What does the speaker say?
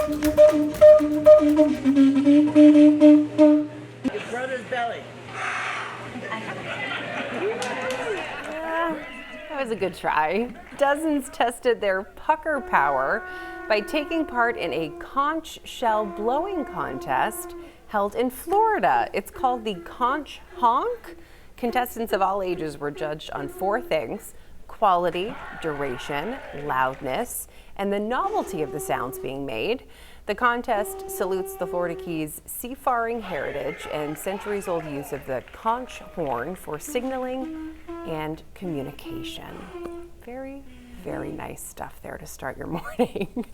Your brother's belly. That was a good try. Dozens tested their pucker power by taking part in a conch shell blowing contest held in Florida. It's called the Conch Honk. Contestants of all ages were judged on 4 things: quality, duration, loudness, and the novelty of the sounds being made. The contest salutes the Florida Keys' seafaring heritage and centuries-old use of the conch horn for signaling and communication. Very, very nice stuff there to start your morning.